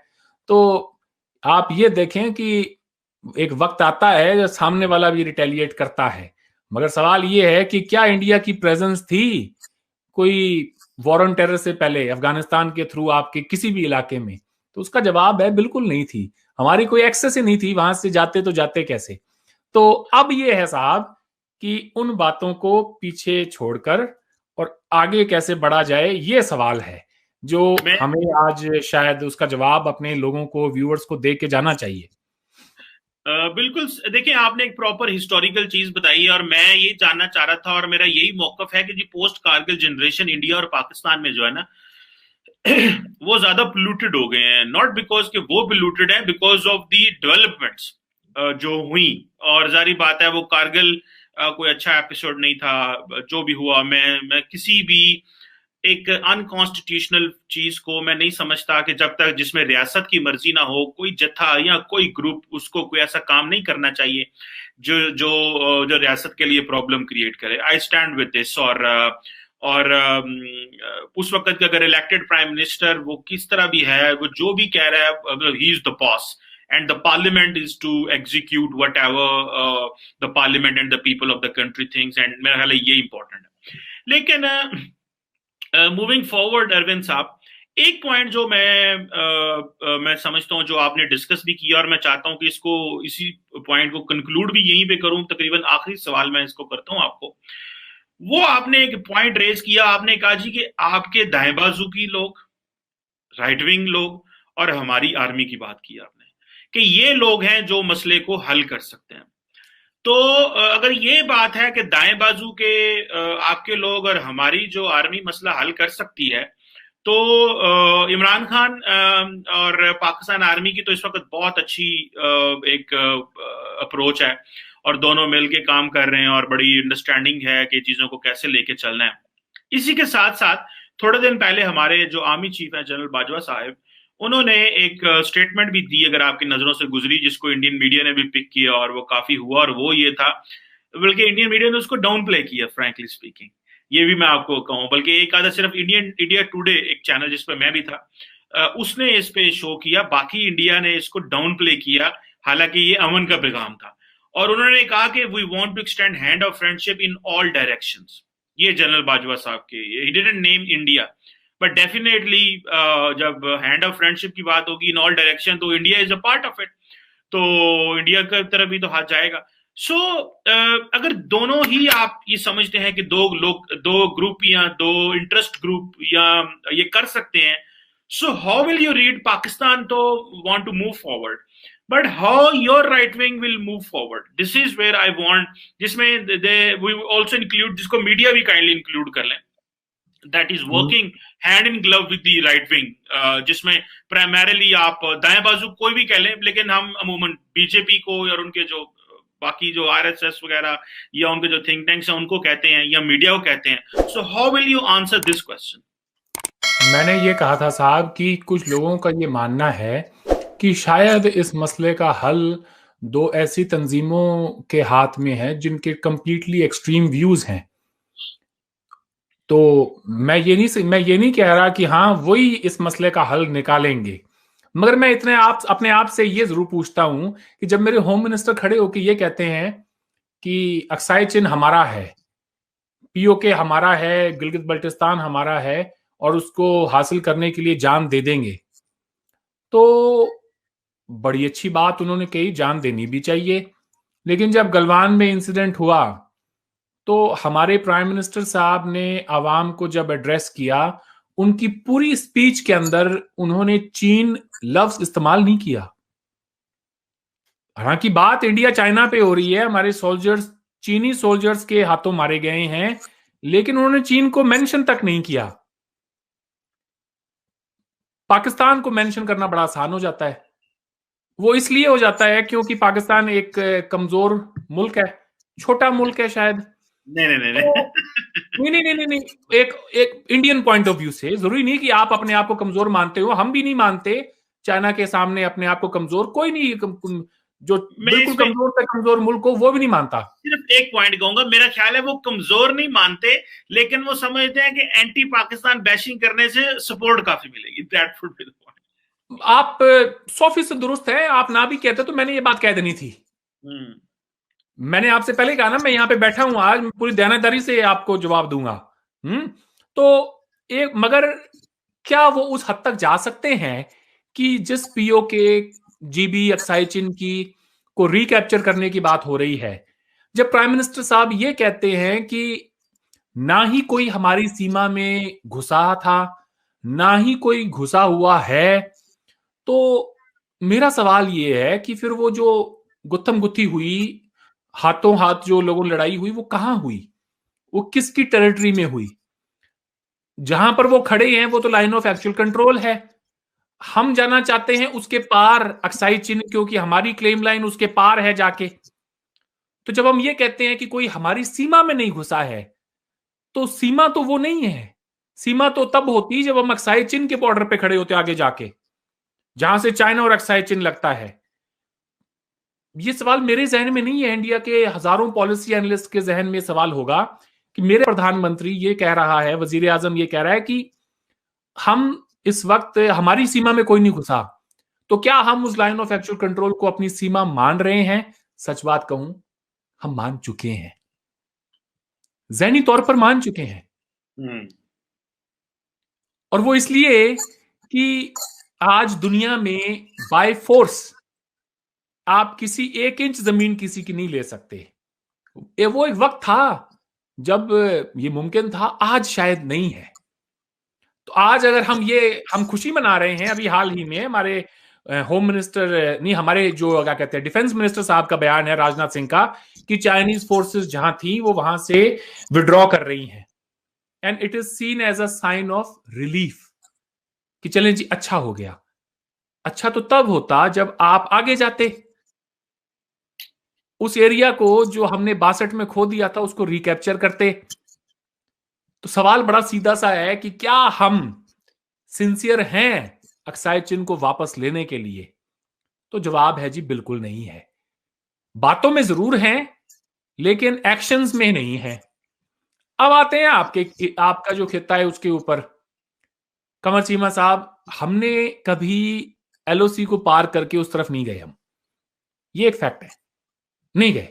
B: तो आप ये देखें कि एक वक्त आता है जब सामने वाला भी रिटेलिएट करता है। मगर सवाल ये है कि क्या इंडिया की प्रेजेंस थी कोई वॉर ऑन टेरर से पहले अफगानिस्तान के थ्रू आपके किसी भी इलाके में? तो उसका जवाब है बिल्कुल नहीं थी। हमारी कोई एक्सेस ही नहीं थी, वहां से जाते तो जाते कैसे। तो अब ये है साहब कि उन बातों को पीछे छोड़कर और आगे कैसे बढ़ा जाए, ये सवाल है जो हमें आज शायद उसका जवाब अपने लोगों को, व्यूअर्स को दे के जाना चाहिए।
A: बिल्कुल, देखिए आपने एक प्रॉपर हिस्टोरिकल चीज बताई है और मैं ये जानना चाह रहा था, और मेरा यही मौकफ है कि जी पोस्ट कारगिल जनरेशन इंडिया और पाकिस्तान में जो है ना वो ज्यादा पोल्यूटेड हो गए हैं। नॉट बिकॉज कि वो पोल्यूटेड है, बिकॉज ऑफ दी डेवलपमेंट्स जो हुई। और जारी बात है वो कारगिल कोई अच्छा एपिसोड नहीं था। जो भी हुआ, मैं किसी भी एक अनकॉन्स्टिट्यूशनल चीज को मैं नहीं समझता कि जब तक जिसमें रियासत की मर्जी ना हो, कोई जत्था या कोई ग्रुप उसको कोई ऐसा काम नहीं करना चाहिए जो जो जो रियासत के लिए प्रॉब्लम क्रिएट करे। I stand with this. और उस वक्त के अगर इलेक्टेड प्राइम मिनिस्टर वो किस तरह भी है, वो जो भी कह रहा है, he is the boss and the parliament is to execute whatever the parliament and the people of the country thinks, and मेरा ख्याल है ये important है। लेकिन मूविंग फॉरवर्ड अरविंद साहब, एक पॉइंट जो मैं समझता हूं जो आपने डिस्कस भी किया, और मैं चाहता हूं कि इसी पॉइंट को कंक्लूड भी यहीं पे करूं, तकरीबन आखिरी सवाल मैं इसको करता हूं आपको। वो आपने एक पॉइंट रेज किया, आपने कहा जी कि आपके दाएं बाजू की लोग, राइट विंग लोग और हमारी आर्मी की बात की आपने, कि ये लोग हैं जो मसले को हल कर सकते हैं। तो अगर ये बात है कि दाएं बाजू के आपके लोग और हमारी जो आर्मी मसला हल कर सकती है, तो इमरान खान और पाकिस्तान आर्मी की तो इस वक्त बहुत अच्छी एक अप्रोच है, और दोनों मिल के काम कर रहे हैं और बड़ी अंडरस्टैंडिंग है कि चीजों को कैसे लेके चलना है। इसी के साथ साथ थोड़े दिन पहले हमारे जो आर्मी चीफ हैं जनरल बाजवा साहब, उन्होंने एक स्टेटमेंट भी दी, अगर आपकी नजरों से गुजरी, जिसको इंडियन मीडिया ने भी पिक किया और वो काफी हुआ, और वो ये था, बल्कि इंडियन मीडिया ने उसको डाउन प्ले किया फ्रैंकली स्पीकिंग, ये भी मैं आपको कहूं, बल्कि एक आधा सिर्फ इंडियन इंडिया टुडे एक चैनल जिस पर मैं भी था, उसने इस पे शो किया, बाकी इंडिया ने इसको डाउन प्ले किया, हालांकि ये अमन का पैगाम था। और उन्होंने कहा कि we want to extend hand of friendship in all directions. ये जनरल बाजवा साहब के, he didn't name India, but definitely जब हैंड ऑफ फ्रेंडशिप की बात होगी इन ऑल डायरेक्शन, तो India is a part of it, तो इंडिया की तरफ भी तो हाथ जाएगा। सो अगर दोनों ही आप ये समझते हैं कि दो लोग, दो ग्रुप या दो इंटरेस्ट ग्रुप या ये कर सकते हैं, so how will you read Pakistan तो want to move forward, but how your right wing will move forward, this is where I want, जिसमें दे वी आल्सो इंक्लूड, जिसको मीडिया भी काइंडली इंक्लूड कर लें, that is working hand in glove with the right wing, जिसमें प्राइमरीली आप दाएं बाजू कोई भी कह लें, लेकिन हम अमूमन बीजेपी को और उनके जो बाकी जो आरएसएस वगैरह या उनके जो थिंक टैंक्स हैं उनको कहते हैं, या मीडिया को कहते हैं। So how will you answer this question?
B: मैंने ये कहा था साहब कि कुछ लोगों का ये मानना है कि शायद इस मसले का हल दो ऐसी तंजीमों के हाथ में है जिनके कंप्लीटली एक्सट्रीम व्यूज हैं। तो मैं ये नहीं कह रहा कि हाँ वही इस मसले का हल निकालेंगे, मगर मैं इतने आप अपने आप से ये जरूर पूछता हूं कि जब मेरे होम मिनिस्टर खड़े होकर ये कहते हैं कि अक्साई चिन हमारा है, पीओके हमारा है, गिलगित बल्टिस्तान हमारा है और उसको हासिल करने के लिए जान दे देंगे, तो बड़ी अच्छी बात उन्होंने कही, जान देनी भी चाहिए। लेकिन जब गलवान में इंसिडेंट हुआ तो हमारे प्राइम मिनिस्टर साहब ने आवाम को जब एड्रेस किया, उनकी पूरी स्पीच के अंदर उन्होंने चीन लफ्ज इस्तेमाल नहीं किया। हालांकि बात इंडिया चाइना पे हो रही है, हमारे सोल्जर्स चीनी सोल्जर्स के हाथों मारे गए हैं, लेकिन उन्होंने चीन को मेंशन तक नहीं किया। पाकिस्तान को मेंशन करना बड़ा आसान हो जाता है, वो इसलिए हो जाता है क्योंकि पाकिस्तान एक कमजोर मुल्क है, छोटा मुल्क है शायद।
A: नहीं नहीं नहीं
B: तो
A: नहीं।
B: नहीं नहीं नहीं नहीं, एक एक इंडियन पॉइंट ऑफ व्यू से जरूरी नहीं कि आप अपने आप को कमजोर मानते हो, हम भी नहीं मानते चाइना के सामने अपने आप को कमजोर, कोई नहीं जो
A: मैं
B: बिल्कुल
A: इसमें
B: कमजोर से कमजोर मुल्क हो वो भी नहीं मानता।
A: सिर्फ एक पॉइंट कहूंगा, मेरा ख्याल है वो कमजोर नहीं मानते, लेकिन वो समझते हैं कि एंटी पाकिस्तान बैशिंग करने से सपोर्ट काफी मिलेगी, that would be the point.
B: आप 100% दुरुस्त है, आप ना भी कहते तो मैंने ये बात कह देनी थी। मैंने आपसे पहले कहा ना, मैं यहां पे बैठा हूं आज, पूरी दयानतदारी से आपको जवाब दूंगा। तो एक, मगर क्या वो उस हद तक जा सकते हैं कि जिस पीओ के जीबी अक्साई चिन की को रिकैप्चर करने की बात हो रही है, जब प्राइम मिनिस्टर साहब ये कहते हैं कि ना ही कोई हमारी सीमा में घुसा था, ना ही कोई घुसा हुआ है, तो मेरा सवाल ये है कि फिर वो जो गुत्थम गुत्थी हुई, हाथों हाथ जो लोगों लड़ाई हुई, वो कहां हुई, वो किसकी टेरिटरी में हुई? जहां पर वो खड़े हैं वो तो लाइन ऑफ एक्चुअल कंट्रोल है, हम जाना चाहते हैं उसके पार अक्साई चिन्ह, क्योंकि हमारी क्लेम लाइन उसके पार है जाके। तो जब हम ये कहते हैं कि कोई हमारी सीमा में नहीं घुसा है, तो सीमा तो वो नहीं है। सीमा तो तब होती जब हम अक्साई चिन्ह के बॉर्डर पे खड़े होते आगे जाके, जहां से चाइना और अक्साई चिन्ह लगता है। ये सवाल मेरे जहन में नहीं है, इंडिया के हजारों पॉलिसी एनालिस्ट के जहन में सवाल होगा कि मेरे प्रधानमंत्री ये कह रहा है, वजीर आजम ये कह रहा है कि हम इस वक्त हमारी सीमा में कोई नहीं घुसा, तो क्या हम उस लाइन ऑफ एक्चुअल कंट्रोल को अपनी सीमा मान रहे हैं? सच बात कहूं, हम मान चुके हैं, जहनी तौर पर मान चुके हैं। और वो इसलिए कि आज दुनिया में बाय फोर्स आप किसी 1 इंच जमीन किसी की नहीं ले सकते। वो एक वक्त था जब ये मुमकिन था, आज शायद नहीं है। तो आज अगर हम खुशी मना रहे हैं, अभी हाल ही में हमारे होम मिनिस्टर नहीं, हमारे जो क्या कहते हैं डिफेंस मिनिस्टर साहब का बयान है, राजनाथ सिंह का, कि चाइनीज फोर्सेस जहां थी वो वहां से विड्रॉ कर रही हैं, and it is seen as a sign of relief कि चलें जी अच्छा हो गया। अच्छा तो तब होता जब आप आगे जाते, उस एरिया को जो हमने 62 में खो दिया था उसको रिकैप्चर करते। तो सवाल बड़ा सीधा सा है कि क्या हम सिंसियर हैं अक्साई चिन को वापस लेने के लिए? तो जवाब है जी बिल्कुल नहीं है। बातों में जरूर हैं लेकिन एक्शंस में नहीं है। अब आते हैं आपका जो खिता है उसके ऊपर। कमर चीमा साहब, हमने कभी एलओसी को पार करके उस तरफ नहीं गए, हम, ये एक फैक्ट है, नहीं गए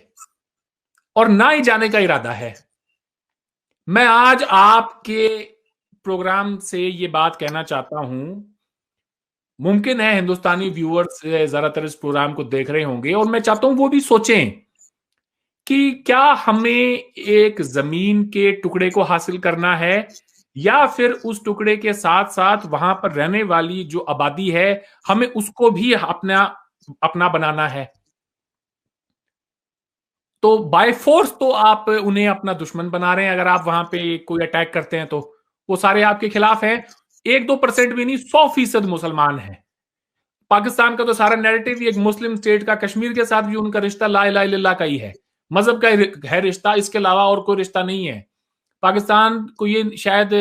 B: और ना ही जाने का इरादा है। मैं आज आपके प्रोग्राम से ये बात कहना चाहता हूं, मुमकिन है हिंदुस्तानी व्यूअर्स ज्यादातर इस प्रोग्राम को देख रहे होंगे और मैं चाहता हूं वो भी सोचें कि क्या हमें एक जमीन के टुकड़े को हासिल करना है या फिर उस टुकड़े के साथ साथ वहां पर रहने वाली जो आबादी है हमें उसको भी अपना अपना बनाना है। तो बाय फोर्स तो आप उन्हें अपना दुश्मन बना रहे हैं। अगर आप वहां पे कोई अटैक करते हैं तो वो सारे आपके खिलाफ हैं। 1-2% भी नहीं, 100% मुसलमान हैं। पाकिस्तान का तो सारा नैरेटिव ही एक मुस्लिम स्टेट का, कश्मीर के साथ भी उनका रिश्ता ला इलाहा इल्लल्लाह का ही है, मजहब का है रिश्ता, इसके अलावा और कोई रिश्ता नहीं है। पाकिस्तान को ये शायद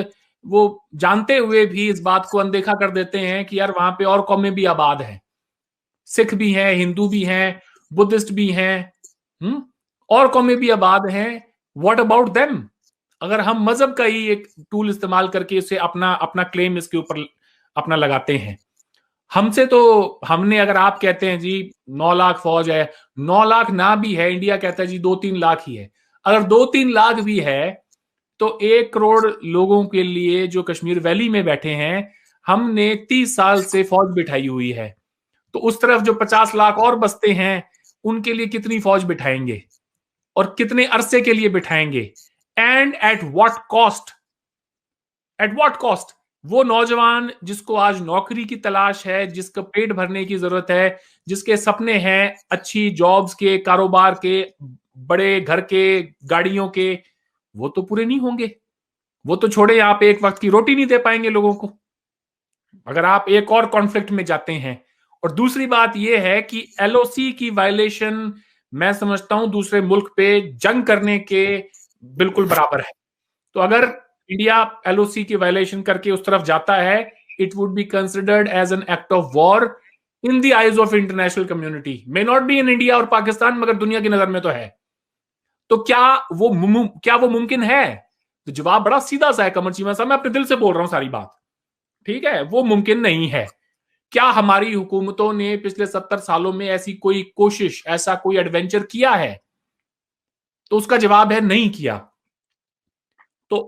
B: वो जानते हुए भी इस बात को अनदेखा कर देते हैं कि यार वहां पे और कौमें भी आबाद हैं, सिख भी हैं, हिंदू भी हैं, बुद्धिस्ट भी हैं, और कौमें भी आबाद हैं। What about them? अगर हम मजहब का ही एक टूल इस्तेमाल करके इसे अपना अपना क्लेम इसके ऊपर अपना लगाते हैं, हमसे तो हमने, अगर आप कहते हैं जी 9 लाख फौज है, 9 लाख ना भी है, इंडिया कहता है जी 2-3 लाख ही है, अगर 2-3 लाख भी है तो 1 करोड़ लोगों के लिए जो कश्मीर वैली में बैठे हैं, हमने 30 साल से फौज बिठाई हुई है। तो उस तरफ जो 50 लाख और बसते हैं उनके लिए कितनी फौज बिठाएंगे और कितने अरसे के लिए बिठाएंगे, and at what cost? At what cost? वो नौजवान जिसको आज नौकरी की तलाश है, जिसका पेट भरने की जरूरत है, जिसके सपने हैं अच्छी जॉब्स के, कारोबार के, बड़े घर के, गाड़ियों के, वो तो पूरे नहीं होंगे। वो तो छोड़े, आप एक वक्त की रोटी नहीं दे पाएंगे लोगों को अगर आप एक और कॉन्फ्लिक्ट में जाते हैं। और दूसरी बात यह है कि एलओसी की वायलेशन मैं समझता हूं दूसरे मुल्क पे जंग करने के बिल्कुल बराबर है। तो अगर इंडिया एलओसी की वायलेशन करके उस तरफ जाता है, it would be considered as an act of war in the eyes of international community. May not be in India और पाकिस्तान, मगर दुनिया की नजर में तो है। तो क्या वो मुमकिन है? तो जवाब बड़ा सीधा सा है कमर चीमा साहब, मैं अपने दिल से बोल रहा हूं सारी बात, ठीक है, वो मुमकिन नहीं है। क्या हमारी हुकूमतों ने पिछले 70 सालों में ऐसी कोई कोशिश, ऐसा कोई एडवेंचर किया है? तो उसका जवाब है नहीं किया। तो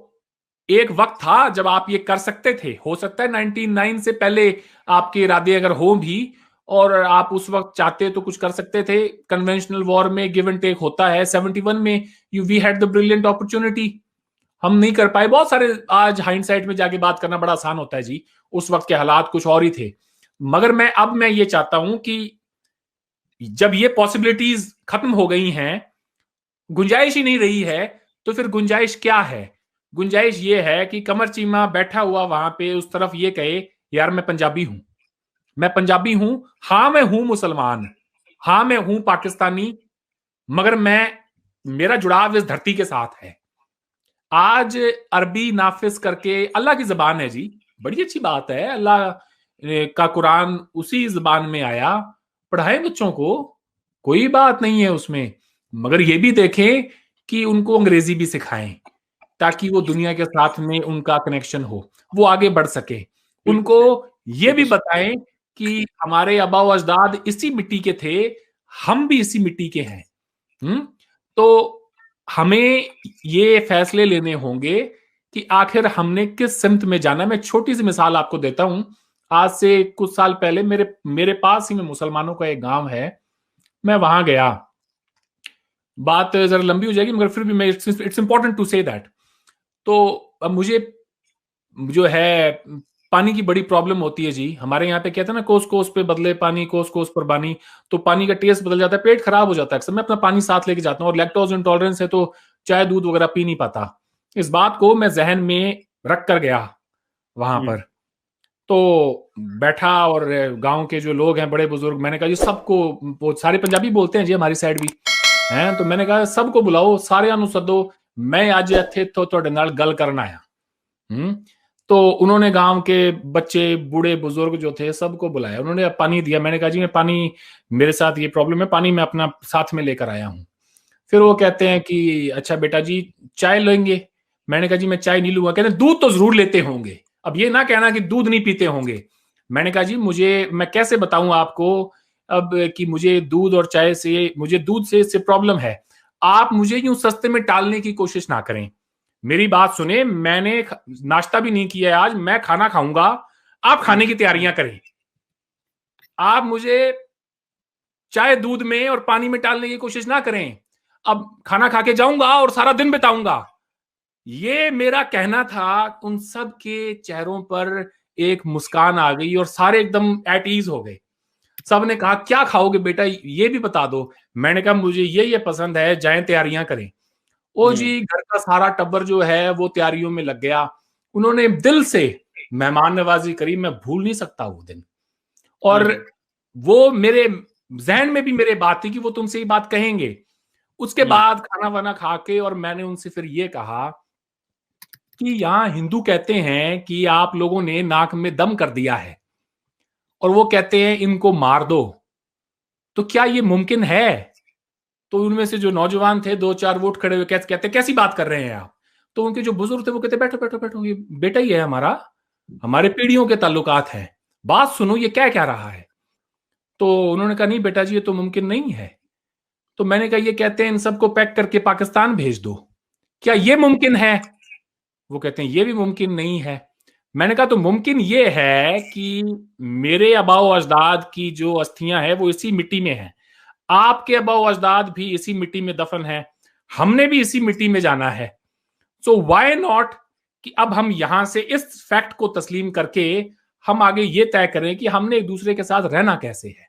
B: एक वक्त था जब आप ये कर सकते थे, हो सकता है 99 से पहले आपके इरादे अगर हो भी और आप उस वक्त चाहते तो कुछ कर सकते थे। कन्वेंशनल वॉर में गिव एंड टेक होता है। 71 में we had the brilliant opportunity, हम नहीं कर पाए। बहुत सारे, आज हाइंडसाइट में जाके बात करना बड़ा आसान होता है जी, उस वक्त के हालात कुछ और ही थे। मगर मैं ये चाहता हूं कि जब ये पॉसिबिलिटीज खत्म हो गई हैं, गुंजाइश ही नहीं रही है, तो फिर गुंजाइश क्या है? गुंजाइश ये है कि कमर चीमा बैठा हुआ वहां पे उस तरफ ये कहे, यार मैं पंजाबी हूं, मैं पंजाबी हूं, हां मैं हूं मुसलमान, हां मैं हूं पाकिस्तानी, मगर मेरा जुड़ाव इस धरती के साथ है। आज अरबी नाफिज करके, अल्लाह की जबान है जी, बड़ी अच्छी बात है, अल्लाह का कुरान उसी जबान में आया, पढ़ाएं बच्चों को, कोई बात नहीं है उसमें, मगर ये भी देखें कि उनको अंग्रेजी भी सिखाएं ताकि वो दुनिया के साथ में उनका कनेक्शन हो, वो आगे बढ़ सके। उनको ये भी बताएं कि हमारे आबा व अजदाद इसी मिट्टी के थे, हम भी इसी मिट्टी के हैं। तो हमें ये फैसले लेने होंगे कि आखिर हमने किस सिमत में जाना। मैं छोटी सी मिसाल आपको देता हूं। आज से कुछ साल पहले मेरे मेरे पास ही में मुसलमानों का एक गांव है, मैं वहां गया, बात जरा लंबी हो जाएगी मगर फिर भी मैं, it's important to say that. तो अब मुझे जो है पानी की बड़ी प्रॉब्लम होती है जी। हमारे यहाँ पे कहते हैं ना, कोस कोस पे बदले पानी, कोस कोस पर पानी। तो पानी का टेस्ट बदल जाता है, पेट खराब हो जाता है। अक्सर मैं अपना पानी साथ लेके जाता हूँ, और लैक्टोज इंटॉलरेंस है तो चाय दूध वगैरह पी नहीं पाता। इस बात को मैं जहन में रख कर गया वहां पर। तो बैठा, और गांव के जो लोग हैं बड़े बुजुर्ग, मैंने कहा जी सबको, वो सारे पंजाबी बोलते हैं जी हमारी साइड भी हैं, तो मैंने कहा सबको बुलाओ, सारे नु सदो, मैं आज इत्थे तो ਤੁਹਾਡੇ ਨਾਲ गल करना आया। तो उन्होंने गांव के बच्चे बूढ़े बुजुर्ग जो थे सबको बुलाया, उन्होंने पानी दिया। मैंने कहा जी मैं पानी, मेरे साथ ये प्रॉब्लम है, पानी मैं अपना साथ में लेकर आया हूँ। फिर वो कहते हैं कि अच्छा बेटा जी चाय लेंगे? मैंने कहा जी मैं चाय नहीं लूंगा। कहते दूध तो जरूर लेते होंगे, अब ये ना कहना कि दूध नहीं पीते होंगे। मैंने कहा जी मैं कैसे बताऊं आपको अब कि मुझे दूध और चाय से, मुझे दूध से इससे प्रॉब्लम है। आप मुझे यूं सस्ते में टालने की कोशिश ना करें, मेरी बात सुने। मैंने नाश्ता भी नहीं किया है आज, मैं खाना खाऊंगा, आप खाने की तैयारियां करें। आप मुझे चाय दूध में और पानी में टालने की कोशिश ना करें। अब खाना खा के जाऊंगा और सारा दिन बिताऊंगा। ये मेरा कहना था। उन सब के चेहरों पर एक मुस्कान आ गई और सारे एकदम एट ईज हो गए। सब ने कहा क्या खाओगे बेटा, ये भी बता दो। मैंने कहा मुझे ये पसंद है, जाएं तैयारियां करें। ओ जी, घर का सारा टब्बर जो है वो तैयारियों में लग गया। उन्होंने दिल से मेहमान नवाजी करी, मैं भूल नहीं सकता वो दिन। और वो मेरे जहन में भी मेरे बात थी कि वो तुमसे ये बात कहेंगे। उसके बाद खाना वाना खा के, और मैंने उनसे फिर ये कहा कि यहाँ हिंदू कहते हैं कि आप लोगों ने नाक में दम कर दिया है, और वो कहते हैं इनको मार दो, तो क्या ये मुमकिन है? तो उनमें से जो नौजवान थे दो चार, वोट खड़े हुए कहते कैसी बात कर रहे हैं आप? तो उनके जो बुजुर्ग थे वो कहते बैठो बैठो बैठो, ये बेटा ही है हमारा, हमारे पीढ़ियों के ताल्लुकात हैं, बात सुनो ये क्या क्या रहा है। तो उन्होंने कहा नहीं बेटा जी ये तो मुमकिन नहीं है। तो मैंने कहा ये कहते हैं इन सबको पैक करके पाकिस्तान भेज दो, क्या ये मुमकिन है? वो कहते हैं ये भी मुमकिन नहीं है। मैंने कहा तो मुमकिन ये है कि मेरे आबाओ अजदाद की जो अस्थियां हैं वो इसी मिट्टी में है, आपके आबाओ अजदाद भी इसी मिट्टी में दफन है, हमने भी इसी मिट्टी में जाना है। सो व्हाई नॉट कि अब हम यहां से इस फैक्ट को तस्लीम करके हम आगे ये तय करें कि हमने एक दूसरे के साथ रहना कैसे है।